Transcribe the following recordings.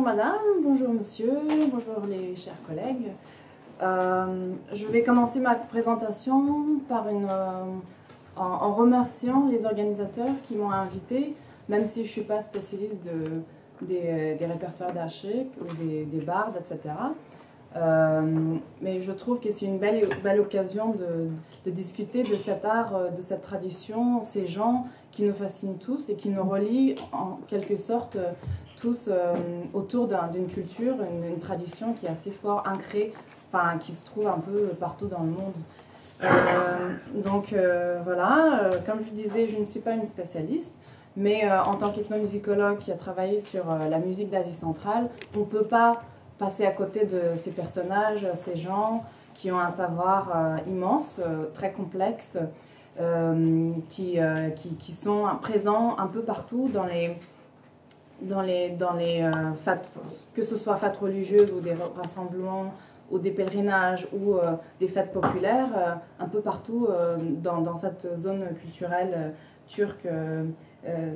Bonjour madame, bonjour monsieur, bonjour les chers collègues. Je vais commencer ma présentation par en remerciant les organisateurs qui m'ont invité, même si je ne suis pas spécialiste des répertoires d'Achik ou des bardes, etc. Mais je trouve que c'est une belle occasion de discuter de cet art, de cette tradition, ces gens qui nous fascinent tous et qui nous relient en quelque sorte tous autour d'une culture, une tradition qui est assez fort ancrée, enfin, qui se trouve un peu partout dans le monde. Voilà, comme je disais, je ne suis pas une spécialiste, mais en tant qu'ethnomusicologue qui a travaillé sur la musique d'Asie centrale, on ne peut pas passer à côté de ces personnages, ces gens qui ont un savoir immense, très complexe, qui sont présents un peu partout que ce soit fêtes religieuses ou des rassemblements ou des pèlerinages ou des fêtes populaires, un peu partout dans cette zone culturelle turque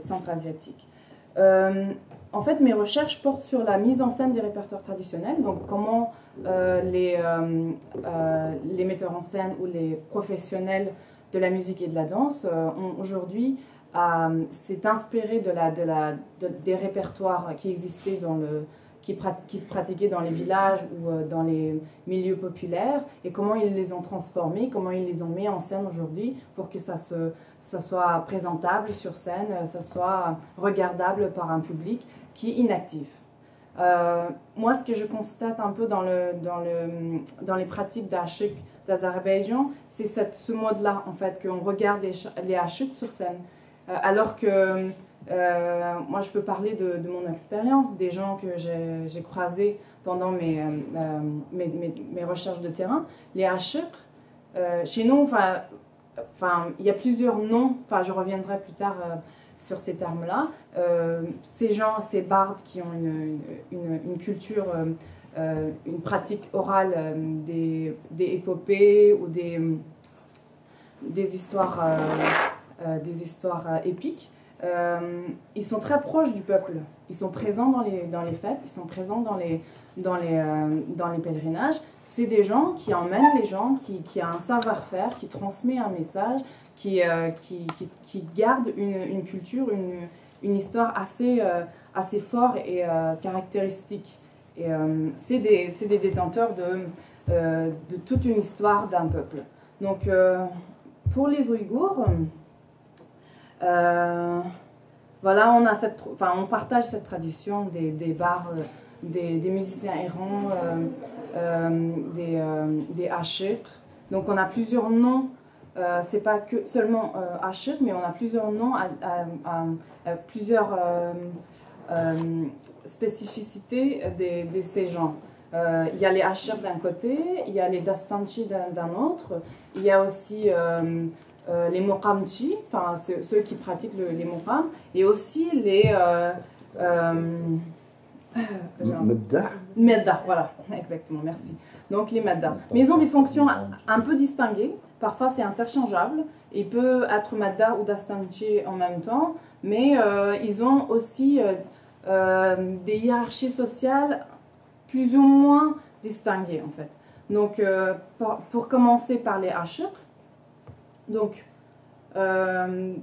centra-asiatique. En fait, mes recherches portent sur la mise en scène des répertoires traditionnels, donc comment les metteurs en scène ou les professionnels de la musique et de la danse ont aujourd'hui s'est inspiré des répertoires qui existaient qui se pratiquaient dans les villages ou dans les milieux populaires et comment ils les ont transformés, comment ils les ont mis en scène aujourd'hui pour que ça soit présentable sur scène, ça soit regardable par un public qui est inactif. Moi, ce que je constate un peu dans les pratiques d'Achik d'Azerbaïdjan, c'est ce mode-là, en fait, qu'on regarde les Achik sur scène. Alors que moi, je peux parler de mon expérience, des gens que j'ai croisés pendant mes recherches de terrain. Les Achik, chez nous, il y a plusieurs noms, je reviendrai plus tard sur ces termes-là. Ces gens, ces bardes qui ont une culture, une pratique orale, des épopées ou des histoires épiques, ils sont très proches du peuple. Ils sont présents dans les fêtes, ils sont présents dans les pèlerinages. C'est des gens qui emmènent les gens, qui a un savoir-faire, qui transmet un message, qui garde une culture, une histoire assez forte et caractéristique. Et c'est des détenteurs de toute une histoire d'un peuple. Donc, pour les Ouïghours, voilà, on partage cette tradition des bardes, des musiciens errants, des Achik. Donc on a plusieurs noms, c'est pas que seulement Achik, mais on a plusieurs noms, plusieurs spécificités de ces gens. Il y a les Achik d'un côté, il y a les Dastanchi d'un autre, il y a aussi les Moqamchi, ceux qui pratiquent les Moqam, et aussi les Medda, voilà, exactement, merci. Donc les Medda. Mais ils ont des fonctions un peu distinguées, parfois c'est interchangeable, il peut être Medda ou Dastanchi en même temps, mais ils ont aussi des hiérarchies sociales plus ou moins distinguées en fait. Donc pour commencer par les Achik, donc,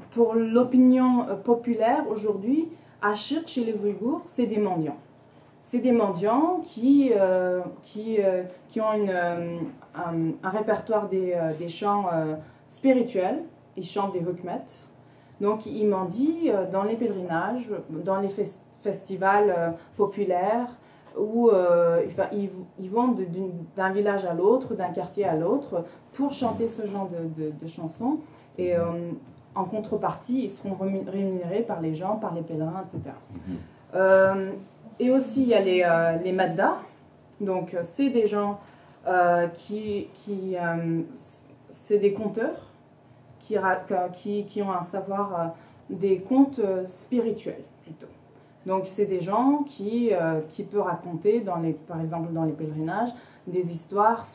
pour l'opinion populaire aujourd'hui, Achik chez les Ouïghours, c'est des mendiants. C'est des mendiants qui ont un répertoire des chants spirituels. Ils chantent des hukmets. Donc, ils mendient dans les pèlerinages, dans les festivals populaires, où ils vont d'un village à l'autre, d'un quartier à l'autre, pour chanter ce genre de chansons. Et en contrepartie, ils seront rémunérés par les gens, par les pèlerins, etc. Et aussi, il y a les Madda. Donc, c'est des gens c'est des conteurs qui ont un savoir des contes spirituels, plutôt. Donc, c'est des gens qui peuvent raconter, par exemple dans les pèlerinages, des histoires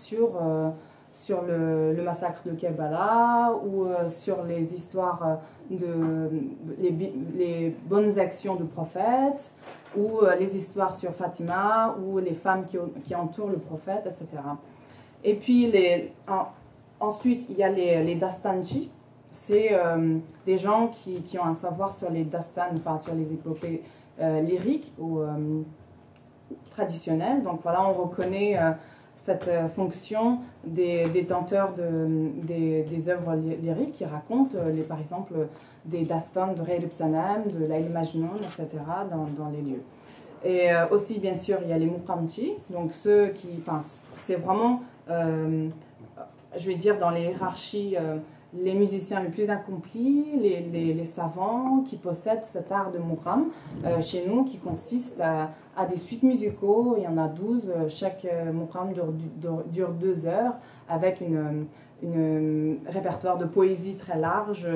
sur le massacre de Kerbala ou sur les histoires les bonnes actions du prophète ou les histoires sur Fatima ou les femmes qui entourent le prophète, etc. Et puis ensuite il y a les Dastanchi. C'est des gens qui ont un savoir sur les dastan, enfin sur les épopées lyriques ou traditionnelles. Donc voilà, on reconnaît cette fonction des détenteurs des œuvres lyriques qui racontent, par exemple, des dastans de Rayl Sanem, de Layl Majnoun, etc. dans les lieux. Et aussi, bien sûr, il y a les Muqamti, donc ceux qui, enfin, c'est vraiment, je vais dire, dans les hiérarchies, les musiciens les plus accomplis, les savants qui possèdent cet art de muqam chez nous, qui consiste à des suites musicaux. Il y en a 12, chaque muqam dure 2 heures, avec une répertoire de poésie très large,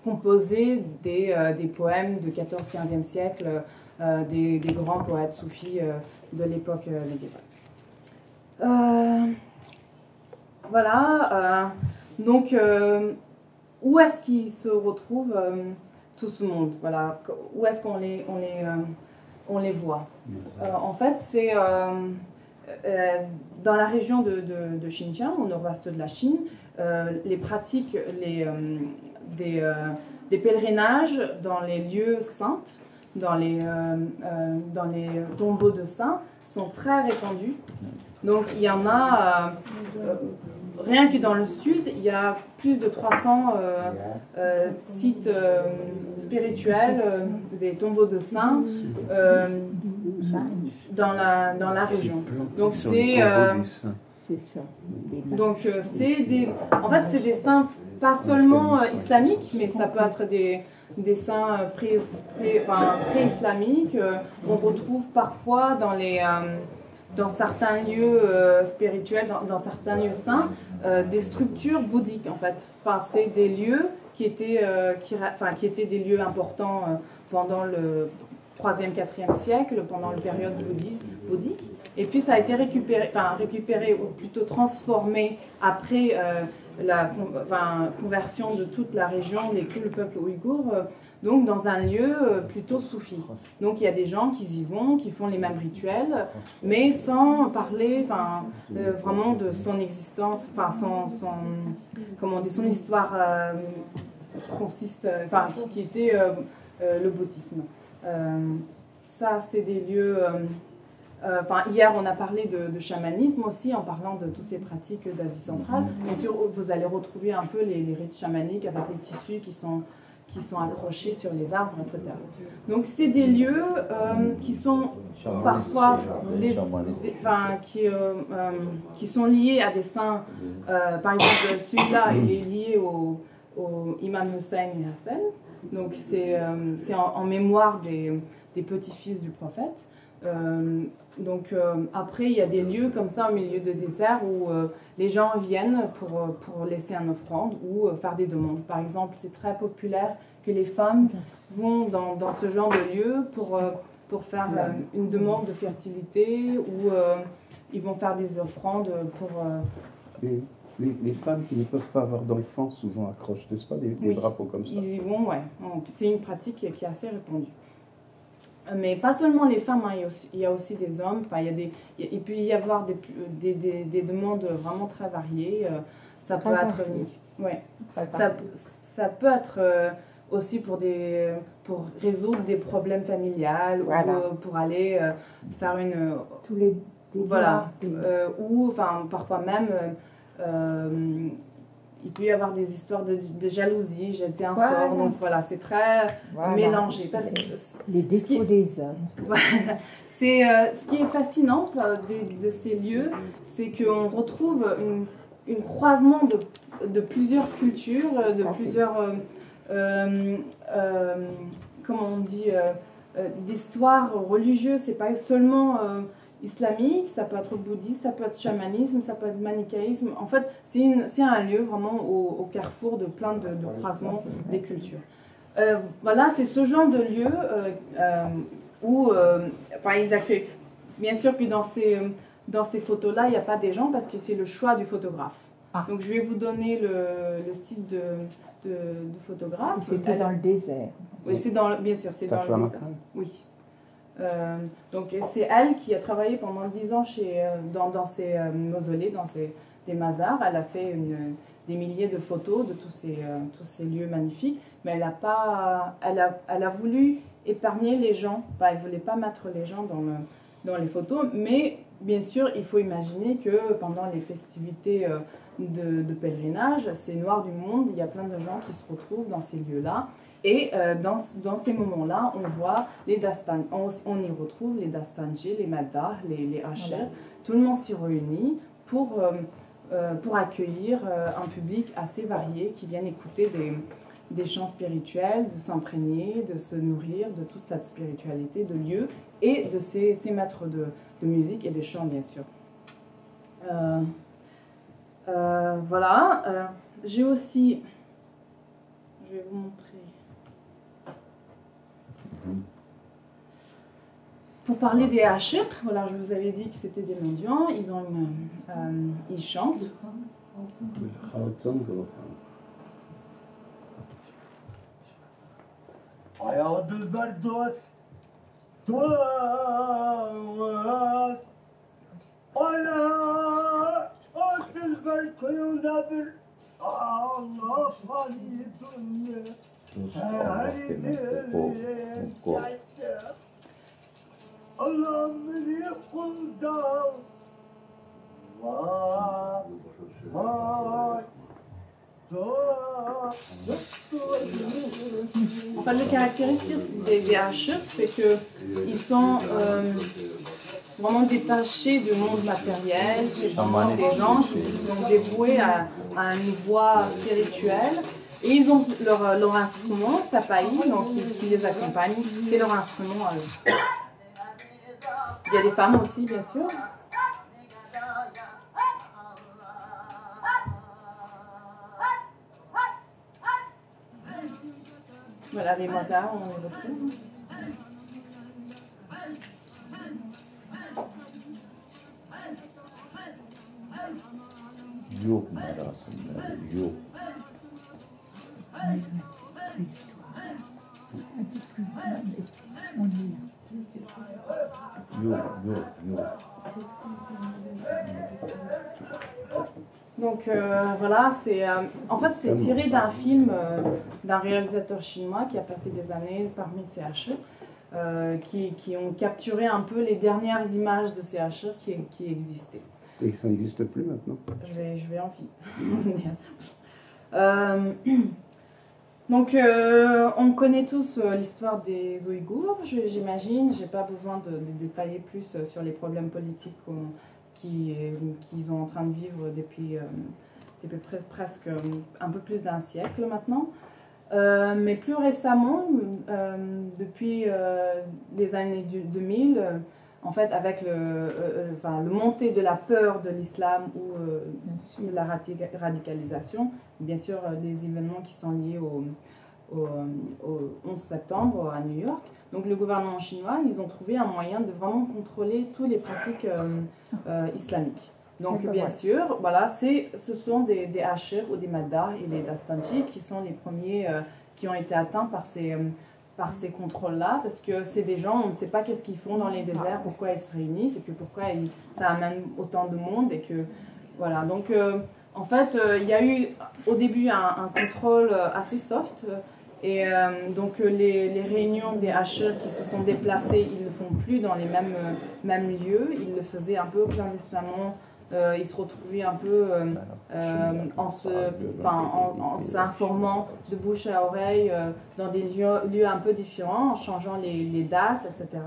composé des poèmes du 14-15e siècle, des grands poètes soufis de l'époque médiévale. Voilà, donc où est-ce qu'ils se retrouvent tout ce monde, voilà, où est-ce qu'on les voit? En fait, c'est dans la région de Xinjiang, au nord-ouest de la Chine, les pratiques des pèlerinages dans les lieux saints, dans les tombeaux de saints, sont très répandues. Donc il y en a, rien que dans le sud, il y a plus de 300 sites spirituels, des tombeaux de saints dans la région. Donc en fait, c'est des saints pas seulement islamiques, mais ça peut être des saints pré-islamiques. On retrouve parfois dans certains lieux spirituels, dans certains lieux saints, des structures bouddhiques en fait. Enfin, c'est des lieux qui étaient des lieux importants pendant le 3e, 4e siècle, pendant la période bouddhique. Et puis ça a été récupéré ou plutôt transformé après la conversion de toute la région, de tout le peuple ouïghour, donc dans un lieu plutôt soufi. Donc il y a des gens qui y vont, qui font les mêmes rituels, mais sans parler vraiment de son existence, son histoire qui était le bouddhisme. Ça, c'est des lieux... hier, on a parlé de chamanisme aussi, en parlant de toutes ces pratiques d'Asie centrale. Bien sûr, vous allez retrouver un peu les rites chamaniques avec les tissus qui sont accrochés sur les arbres, etc. Donc, c'est des lieux qui sont parfois qui sont liés à des saints. Par exemple, celui-là, il est lié au imam Hussein et Hassan. Donc, c'est en mémoire des petits-fils du prophète. Après, il y a des lieux comme ça au milieu de désert où les gens viennent pour laisser une offrande ou faire des demandes. Par exemple, c'est très populaire que les femmes vont dans ce genre de lieu pour faire une demande de fertilité ou ils vont faire des offrandes pour... Les femmes qui ne peuvent pas avoir d'enfants souvent accrochent, n'est-ce pas, des drapeaux comme ça? Ils y vont, ouais. C'est une pratique qui est assez répandue. Mais pas seulement les femmes, hein, il y a aussi des hommes. Il peut y avoir des demandes vraiment très variées. Ça peut être, ça peut être aussi pour résoudre des problèmes familiales ou pour aller faire une tous les ou parfois même il peut y avoir des histoires de jalousie, jeter un sort, donc voilà, c'est très mélangé. Parce que les défauts des hommes. Voilà. C'est, ce qui est fascinant de ces lieux, c'est qu'on retrouve une croisement de plusieurs cultures, de plusieurs, comment on dit, d'histoires religieuses. C'est pas seulement... islamique, ça peut être bouddhiste, ça peut être chamanisme, ça peut être manichéisme. En fait, c'est un lieu vraiment au carrefour de plein de croisements des cultures. Voilà, c'est ce genre de lieu où ils accueillent. Bien sûr que dans ces photos-là, il n'y a pas des gens parce que c'est le choix du photographe. Ah. Donc je vais vous donner le site de photographe. C'était dans le désert. Oui, c'est dans bien sûr, c'est dans le désert. Oui. Donc c'est elle qui a travaillé pendant 10 ans dans ces mausolées, dans des mazars. Elle a fait des milliers de photos de tous ces lieux magnifiques, mais elle a voulu épargner les gens. Elle ne voulait pas mettre les gens dans les photos, mais bien sûr, il faut imaginer que pendant les festivités de pèlerinage, c'est noir du monde, il y a plein de gens qui se retrouvent dans ces lieux-là. Et dans ces moments-là, on voit les dastan, on y retrouve les dastanji, les maddahs, les hachers. Tout le monde s'y réunit pour accueillir un public assez varié qui viennent écouter des chants spirituels, de s'imprégner, de se nourrir de toute cette spiritualité de lieu et de ces maîtres de musique et de chants, bien sûr. Voilà. J'ai aussi... Je vais vous montrer... Pour parler des hachir, voilà, je vous avais dit que c'était des mendiants, ils chantent. Enfin, les caractéristiques des hachir, c'est qu'ils sont vraiment détachés du monde matériel. C'est vraiment des gens qui sont dévoués à une voie spirituelle. Et ils ont leur instrument, sapaï, donc qui les accompagne. C'est leur instrument à eux. Il y a des femmes aussi, bien sûr. Voilà, les mazars, on les retrouve. Yo, madame, yo. Donc voilà, en fait c'est tiré d'un film d'un réalisateur chinois qui a passé des années parmi ces hachers, qui ont capturé un peu les dernières images de ces hachers qui existaient. Et ça n'existe plus maintenant? Je vais en finir. Donc, on connaît tous l'histoire des Ouïghours, j'imagine. Je n'ai pas besoin de détailler plus sur les problèmes politiques qu'ils sont en train de vivre depuis presque un peu plus d'un siècle maintenant. Mais plus récemment, depuis les années 2000, en fait, avec le montée de la peur de l'islam ou de la radicalisation, bien sûr, les événements qui sont liés au 11 septembre à New York. Donc, le gouvernement chinois, ils ont trouvé un moyen de vraiment contrôler toutes les pratiques islamiques. Donc, bien sûr, voilà, ce sont des hachir ou des maddahs et des dastanji qui sont les premiers qui ont été atteints par ces contrôles-là, parce que c'est des gens, on ne sait pas qu'est-ce qu'ils font dans les déserts, pourquoi ils se réunissent, et puis pourquoi ça amène autant de monde, et que, voilà. Donc, en fait, il y a eu au début un contrôle assez soft, et donc les réunions des hachir qui se sont déplacés, ils ne le font plus dans les mêmes lieux, ils le faisaient un peu clandestinement. Ils se retrouvaient un peu en s'informant de bouche à oreille dans des lieux un peu différents, en changeant les dates, etc.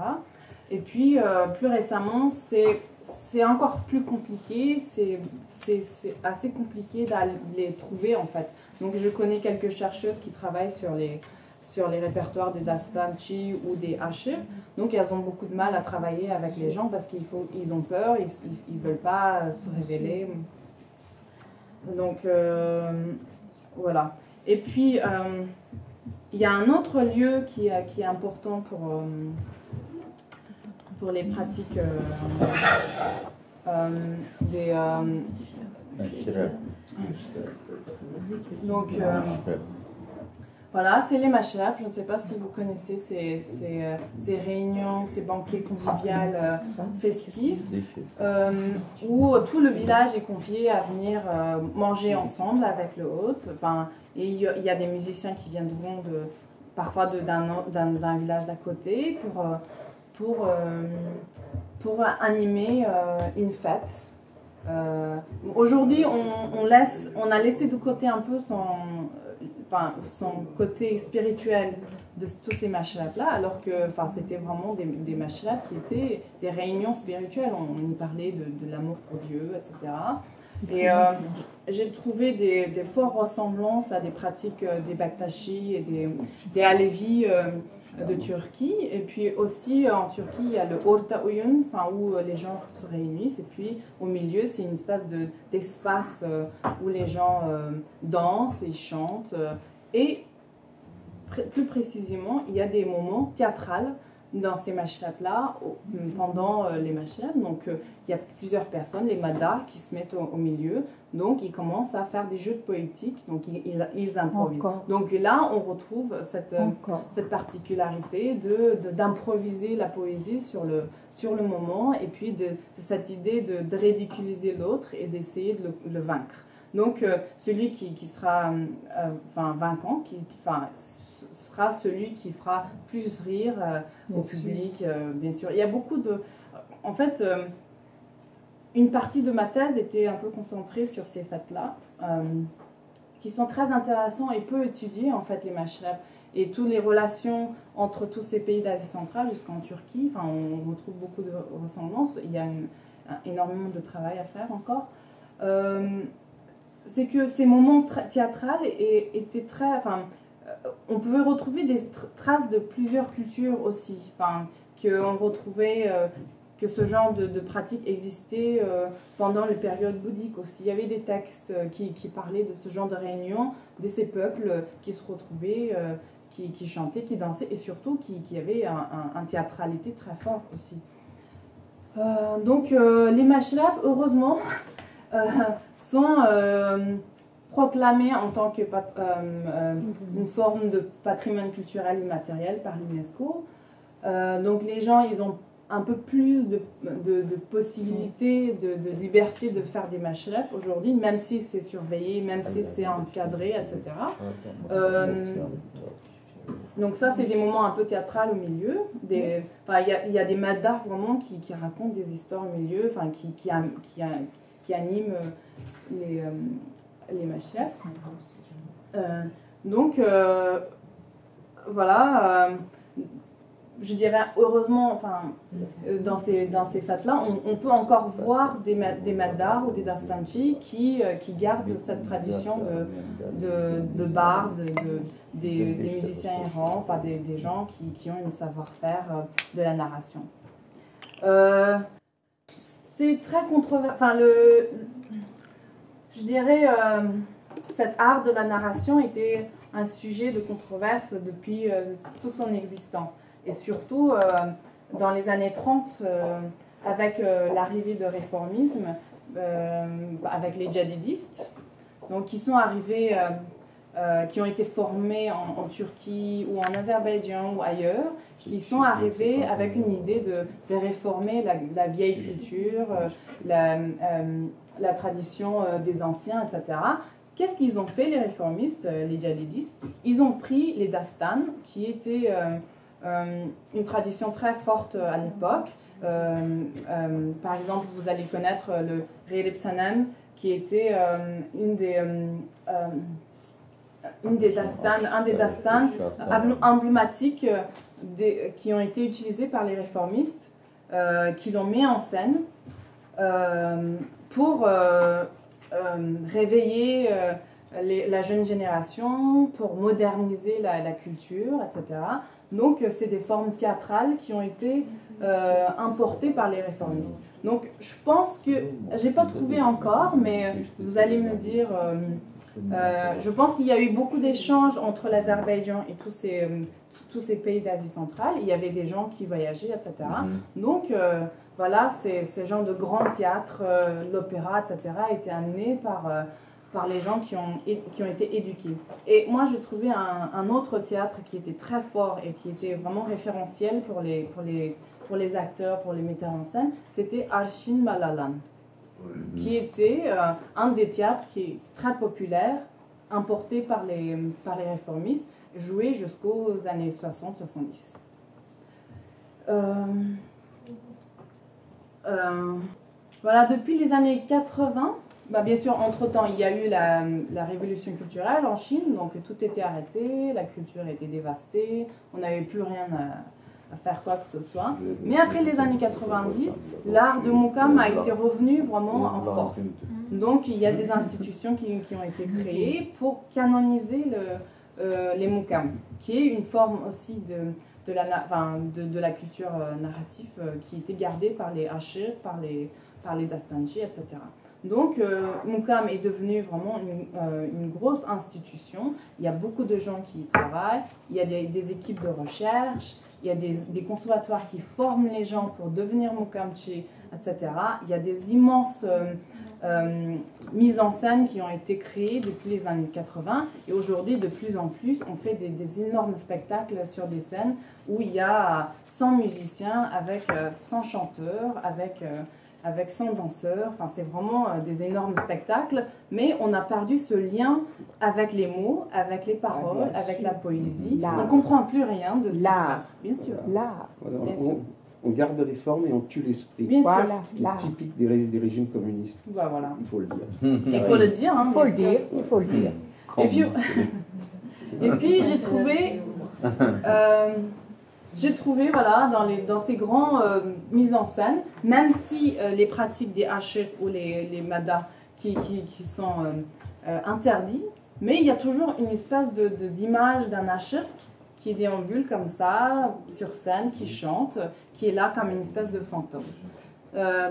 Et puis, plus récemment, c'est encore plus compliqué, c'est assez compliqué d'aller les trouver, en fait. Donc, je connais quelques chercheuses qui travaillent sur les répertoires de dastanji ou des hachir. Donc, elles ont beaucoup de mal à travailler avec les gens parce qu'ils ont peur, ils ne veulent pas se révéler. Donc, voilà. Et puis, il y a un autre lieu qui est important pour les pratiques des donc voilà, c'est les mashrab. Je ne sais pas si vous connaissez ces réunions, ces banquets conviviaux festifs, où tout le village est convié à venir manger ensemble avec le hôte. Enfin, et il y a des musiciens qui viendront parfois d'un village d'à côté pour animer une fête. Aujourd'hui, on a laissé de côté un peu son côté spirituel de tous ces mashrabs-là, alors que c'était vraiment des mashrabs qui étaient des réunions spirituelles. On y parlait de l'amour pour Dieu, etc. Et j'ai trouvé des fortes ressemblances à des pratiques des Bektashi et des Alevis de Turquie. Et puis aussi en Turquie, il y a le Orta Oyun, où les gens se réunissent. Et puis au milieu, c'est une espèce d'espace où les gens dansent et chantent. Et plus précisément, il y a des moments théâtraux dans ces mashrabs-là, pendant les mashrabs. Donc il y a plusieurs personnes, les madars, qui se mettent au milieu. Donc ils commencent à faire des jeux de poétique, donc ils improvisent. Donc là, on retrouve cette particularité d'improviser la poésie sur le moment, et puis de cette idée de ridiculiser l'autre et d'essayer de le vaincre. Donc celui qui sera vainquant, sera celui qui fera plus rire au public, bien sûr. Il y a beaucoup de... En fait, une partie de ma thèse était un peu concentrée sur ces fêtes-là, qui sont très intéressantes et peu étudiées, en fait, les mashrabs. Et toutes les relations entre tous ces pays d'Asie centrale jusqu'en Turquie, on retrouve beaucoup de ressemblances. Il y a énormément de travail à faire encore. C'est que ces moments théâtrales étaient très... on pouvait retrouver des traces de plusieurs cultures aussi, qu'on retrouvait que ce genre de pratique existait pendant les périodes bouddhiques aussi. Il y avait des textes qui parlaient de ce genre de réunions, de ces peuples qui se retrouvaient, qui chantaient, qui dansaient, et surtout qui avaient une théâtralité très forte aussi. Donc les mashrabs, heureusement, sont proclamés en tant qu'une forme de patrimoine culturel immatériel par l'UNESCO. Donc les gens, ils ont un peu plus de possibilités, de liberté de faire des mashrabs aujourd'hui, même si c'est surveillé, même si c'est encadré, etc. Donc ça, c'est des moments un peu théâtrales au milieu. Il y a des madars vraiment qui racontent des histoires au milieu, qui animent les mashrabs. Donc, voilà, je dirais heureusement, dans ces fêtes-là, on peut encore voir des madars ou des dastanchi qui gardent cette tradition de bardes, des musiciens errants, des gens qui ont un savoir-faire de la narration. C'est très controversé. Je dirais, cet art de la narration était un sujet de controverse depuis toute son existence. Et surtout, dans les années 30, avec l'arrivée du réformisme, avec les djihadistes, donc qui sont arrivés, qui ont été formés en Turquie ou en Azerbaïdjan ou ailleurs, qui sont arrivés avec une idée de réformer la vieille culture, la tradition des anciens, etc. Qu'est-ce qu'ils ont fait, les réformistes, les djihadistes? Ils ont pris les dastan, qui étaient une tradition très forte à l'époque. Par exemple, vous allez connaître le Rerib Sanem, qui était un des dastan emblématiques qui ont été utilisés par les réformistes, qui l'ont mis en scène pour réveiller la jeune génération, pour moderniser la culture, etc. Donc, c'est des formes théâtrales qui ont été importées par les réformistes. Donc, je pense que, je n'ai pas trouvé encore, mais vous allez me dire, je pense qu'il y a eu beaucoup d'échanges entre l'Azerbaïdjan et tous tous ces pays d'Asie centrale. Il y avait des gens qui voyageaient, etc. Donc, voilà, ces genres de grands théâtres, l'opéra, etc., étaient amenés par les gens qui ont été éduqués. Et moi, je trouvais un autre théâtre qui était très fort et qui était vraiment référentiel pour les acteurs, pour les metteurs en scène, c'était Ashin Malalan, qui était un des théâtres qui est très populaire, importé par les réformistes, joué jusqu'aux années 60-70. Voilà, depuis les années 80, bien sûr, entre-temps, il y a eu la révolution culturelle en Chine, donc tout était arrêté, la culture était dévastée, on n'avait plus rien à faire quoi que ce soit. Mais après les années 90, l'art de Mukam a été revenu vraiment en force. Donc il y a des institutions qui ont été créées pour canoniser les Mukam, qui est une forme aussi de la culture narrative qui était gardée par les Ashir, par les Dastanji, etc. Donc, Mukam est devenu vraiment une grosse institution. Il y a beaucoup de gens qui y travaillent. Il y a des équipes de recherche. Il y a des conservatoires qui forment les gens pour devenir Mukamchi, etc. Il y a des immenses mises en scène qui ont été créées depuis les années 80. Et aujourd'hui, de plus en plus, on fait des énormes spectacles sur des scènes où il y a 100 musiciens avec 100 chanteurs, avec 100 danseurs, enfin c'est vraiment des énormes spectacles, mais on a perdu ce lien avec les mots, avec les paroles, avec la poésie. On ne comprend plus rien de ce qui se passe, bien sûr. On garde les formes et on tue l'esprit. Bien sûr. Ce qui est typique des régimes communistes. Voilà. Il faut le dire. Il faut le dire. Hein, il faut le dire. Et puis j'ai trouvé, voilà, dans ces grands mises en scène, même si les pratiques des Ashir ou les Madas qui sont interdits, mais il y a toujours une espèce d'image d'un Ashir qui déambule comme ça, sur scène, qui chante, qui est là comme une espèce de fantôme.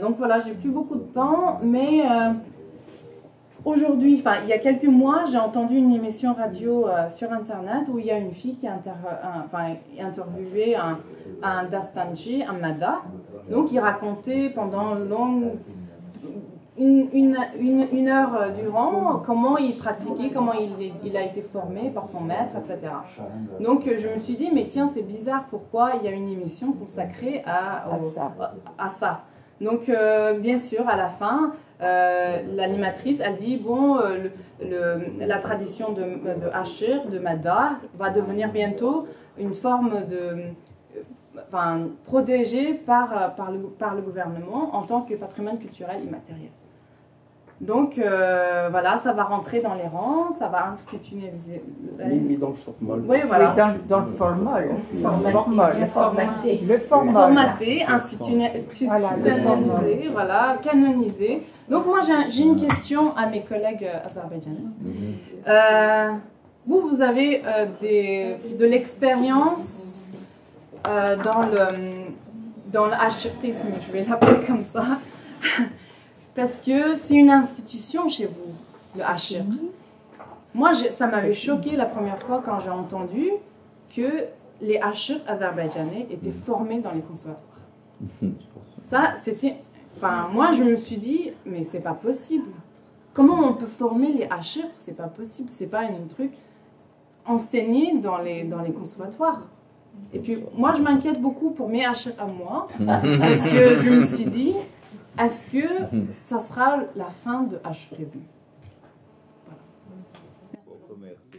Donc voilà, j'ai plus beaucoup de temps, mais aujourd'hui, il y a quelques mois, j'ai entendu une émission radio sur Internet où il y a une fille qui a interviewé un Dastanji, un Mada. Donc, il racontait pendant une heure durant comment il pratiquait, comment il a été formé par son maître, etc. Donc, je me suis dit, mais tiens, c'est bizarre, pourquoi il y a une émission consacrée à ça. Donc, bien sûr, à la fin, l'animatrice a dit, bon, la tradition de Ashir, de Mada, va devenir bientôt une forme protégée par le gouvernement en tant que patrimoine culturel immatériel. Donc, voilà, ça va rentrer dans les rangs, ça va institutionnaliser. Mis dans le formol. Oui, voilà. Oui, dans le formol. Le formol. Formaté, institutionnalisé, voilà, canonisé. Donc, moi, j'ai une question à mes collègues azerbaïdjanais. Vous avez de l'expérience dans l'ashirtisme, je vais l'appeler comme ça. Parce que c'est une institution chez vous, le Ashir. Moi, ça m'avait choqué la première fois quand j'ai entendu que les Ashir azerbaïdjanais étaient formés dans les conservatoires. Ça, c'était... moi, je me suis dit, mais c'est pas possible. Comment on peut former les Ashir? C'est pas possible, c'est pas un truc enseigné dans les conservatoires. Et puis, moi, je m'inquiète beaucoup pour mes Ashir à moi, parce que je me suis dit... Est-ce que ça sera la fin de Ashirisme? Voilà. Merci.